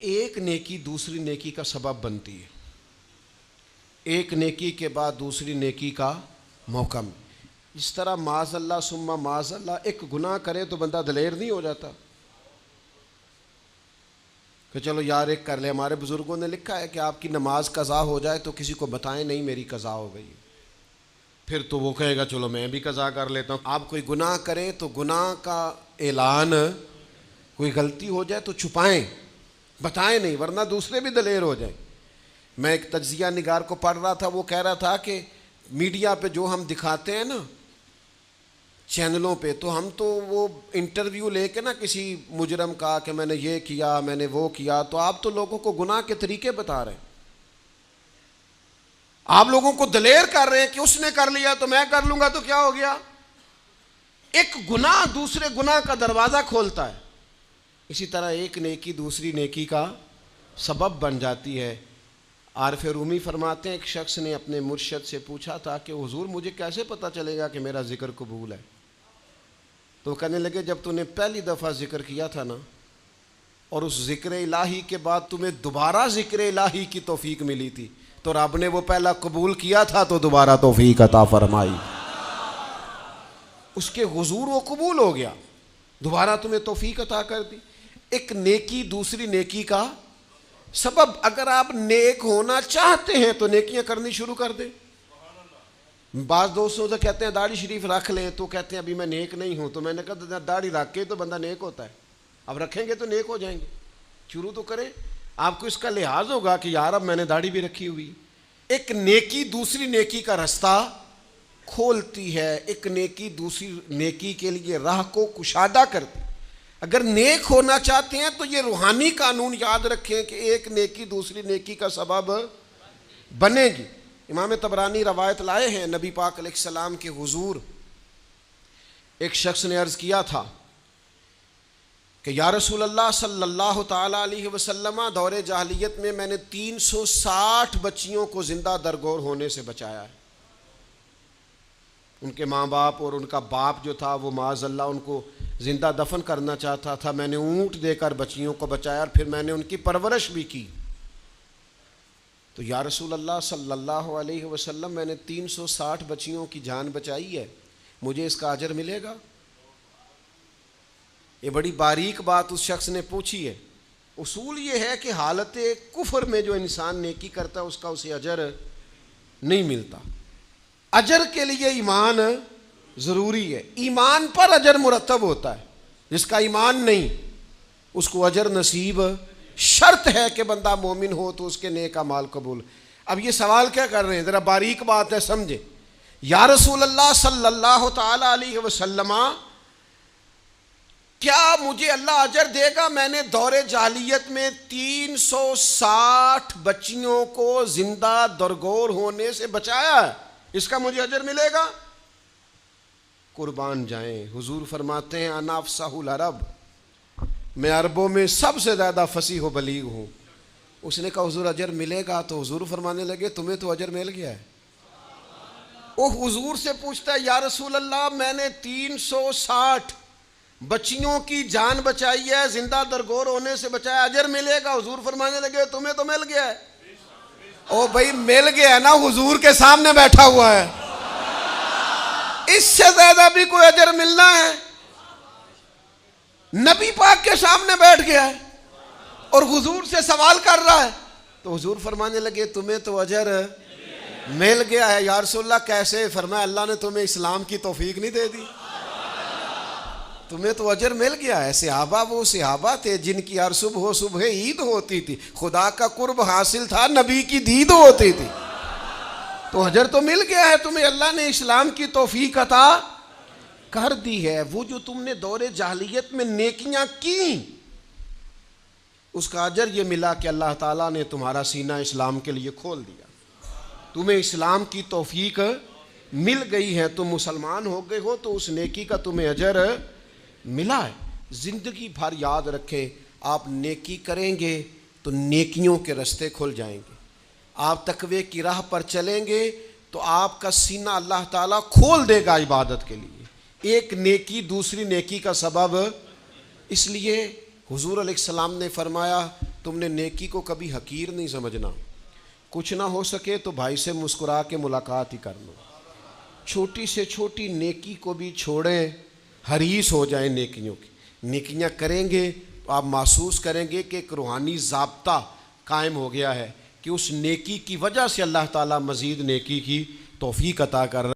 ایک نیکی دوسری نیکی کا سبب بنتی ہے، ایک نیکی کے بعد دوسری نیکی کا موقع میں. اس طرح معاذ اللہ ثم معاذ اللہ ایک گناہ کرے تو بندہ دلیر نہیں ہو جاتا کہ چلو یار ایک کر لے. ہمارے بزرگوں نے لکھا ہے کہ آپ کی نماز قضا ہو جائے تو کسی کو بتائیں نہیں میری قضا ہو گئی، پھر تو وہ کہے گا چلو میں بھی قضا کر لیتا ہوں. آپ کوئی گناہ کریں تو گناہ کا اعلان، کوئی غلطی ہو جائے تو چھپائیں، بتائیں نہیں، ورنہ دوسرے بھی دلیر ہو جائیں. میں ایک تجزیہ نگار کو پڑھ رہا تھا، وہ کہہ رہا تھا کہ میڈیا پہ جو ہم دکھاتے ہیں نا چینلوں پہ، تو ہم تو وہ انٹرویو لے کے نا کسی مجرم کا کہ میں نے یہ کیا میں نے وہ کیا، تو آپ تو لوگوں کو گناہ کے طریقے بتا رہے ہیں، آپ لوگوں کو دلیر کر رہے ہیں کہ اس نے کر لیا تو میں کر لوں گا تو کیا ہو گیا. ایک گناہ دوسرے گناہ کا دروازہ کھولتا ہے. اسی طرح ایک نیکی دوسری نیکی کا سبب بن جاتی ہے. عارف رومی فرماتے ہیں ایک شخص نے اپنے مرشد سے پوچھا تھا کہ حضور مجھے کیسے پتہ چلے گا کہ میرا ذکر قبول ہے؟ تو کہنے لگے جب تو نے پہلی دفعہ ذکر کیا تھا نا، اور اس ذکر الہی کے بعد تمہیں دوبارہ ذکر الہی کی توفیق ملی تھی، تو رب نے وہ پہلا قبول کیا تھا تو دوبارہ توفیق عطا فرمائی. اس کے حضور وہ قبول ہو گیا، دوبارہ تمہیں توفیق عطا کر دی. ایک نیکی دوسری نیکی کا سبب. اگر آپ نیک ہونا چاہتے ہیں تو نیکیاں کرنی شروع کر دیں. بعض دوستوں سے کہتے ہیں داڑھی شریف رکھ لیں، تو کہتے ہیں ابھی میں نیک نہیں ہوں. تو میں نے کہا داڑھی رکھ کے تو بندہ نیک ہوتا ہے، اب رکھیں گے تو نیک ہو جائیں گے. شروع تو کریں. آپ کو اس کا لحاظ ہوگا کہ یار اب میں نے داڑھی بھی رکھی ہوئی. ایک نیکی دوسری نیکی کا رستہ کھولتی ہے، ایک نیکی دوسری نیکی کے لیے راہ کو کشادہ کرتی. اگر نیک ہونا چاہتے ہیں تو یہ روحانی قانون یاد رکھیں کہ ایک نیکی دوسری نیکی کا سبب بنے گی. امام طبرانی روایت لائے ہیں، نبی پاک علیہ السلام کے حضور ایک شخص نے عرض کیا تھا کہ یا رسول اللہ صلی اللہ تعالی علیہ وسلم، دور جاہلیت میں نے 360 بچیوں کو زندہ درگور ہونے سے بچایا ہے. ان کے ماں باپ اور ان کا باپ جو تھا وہ معاذ اللہ ان کو زندہ دفن کرنا چاہتا تھا. میں نے اونٹ دے کر بچیوں کو بچایا اور پھر میں نے ان کی پرورش بھی کی. تو یا رسول اللہ صلی اللہ علیہ وسلم میں نے 360 بچیوں کی جان بچائی ہے، مجھے اس کا اجر ملے گا؟ یہ بڑی باریک بات اس شخص نے پوچھی ہے. اصول یہ ہے کہ حالت کفر میں جو انسان نیکی کرتا ہے اس کا اسے اجر نہیں ملتا. اجر کے لیے ایمان ضروری ہے، ایمان پر اجر مرتب ہوتا ہے. جس کا ایمان نہیں اس کو اجر نصیب شرط ہے کہ بندہ مومن ہو تو اس کے نیک اعمال قبول. اب یہ سوال کیا کر رہے ہیں، ذرا باریک بات ہے سمجھے. یا رسول اللہ صلی اللہ تعالی علیہ وسلم، کیا مجھے اللہ اجر دے گا؟ میں نے دور جاہلیت میں 360 بچیوں کو زندہ درگور ہونے سے بچایا ہے، اس کا مجھے اجر ملے گا؟ قربان جائیں، حضور فرماتے ہیں انا افصح العرب، میں عربوں میں سب سے زیادہ فصیح و بلیغ ہوں. اس نے کہا حضور اجر ملے گا؟ تو حضور فرمانے لگے تمہیں تو اجر مل گیا ہے. وہ حضور سے پوچھتا ہے یا رسول اللہ میں نے 360 بچیوں کی جان بچائی ہے، زندہ درگور ہونے سے بچایا، اجر ملے گا؟ حضور فرمانے لگے تمہیں تو مل گیا ہے. او بھائی مل گیا ہے نا، حضور کے سامنے بیٹھا ہوا ہے، اس سے زیادہ بھی کوئی اجر ملنا ہے؟ نبی پاک کے سامنے بیٹھ گیا ہے اور حضور سے سوال کر رہا ہے. تو حضور فرمانے لگے تمہیں تو اجر مل گیا ہے. یا رسول اللہ کیسے؟ فرمایا اللہ نے تمہیں اسلام کی توفیق نہیں دے دی، تمہیں تو اجر مل گیا ہے. صحابہ وہ صحابہ تھے جن کی ہر صبح عید ہوتی تھی، خدا کا قرب حاصل تھا، نبی کی دید ہوتی تھی، تو اجر تو مل گیا ہے تمہیں، اللہ نے اسلام کی توفیق عطا کر دی ہے. وہ جو تم نے دور جاہلیت میں نیکیاں کی اس کا اجر یہ ملا کہ اللہ تعالیٰ نے تمہارا سینہ اسلام کے لیے کھول دیا، تمہیں اسلام کی توفیق مل گئی ہے، تم مسلمان ہو گئے ہو تو اس نیکی کا تمہیں اجر ملا ہے. زندگی بھر یاد رکھیں، آپ نیکی کریں گے تو نیکیوں کے رستے کھل جائیں گے. آپ تقوی کی راہ پر چلیں گے تو آپ کا سینہ اللہ تعالیٰ کھول دے گا عبادت کے لیے. ایک نیکی دوسری نیکی کا سبب. اس لیے حضور علیہ السلام نے فرمایا تم نے نیکی کو کبھی حقیر نہیں سمجھنا. کچھ نہ ہو سکے تو بھائی سے مسکرا کے ملاقات ہی کرنا. چھوٹی سے چھوٹی نیکی کو بھی چھوڑیں, حریص ہو جائیں نیکیوں کی. نیکیاں کریں گے تو آپ محسوس کریں گے کہ ایک روحانی ضابطہ قائم ہو گیا ہے کہ اس نیکی کی وجہ سے اللہ تعالیٰ مزید نیکی کی توفیق عطا کر رہا ہے.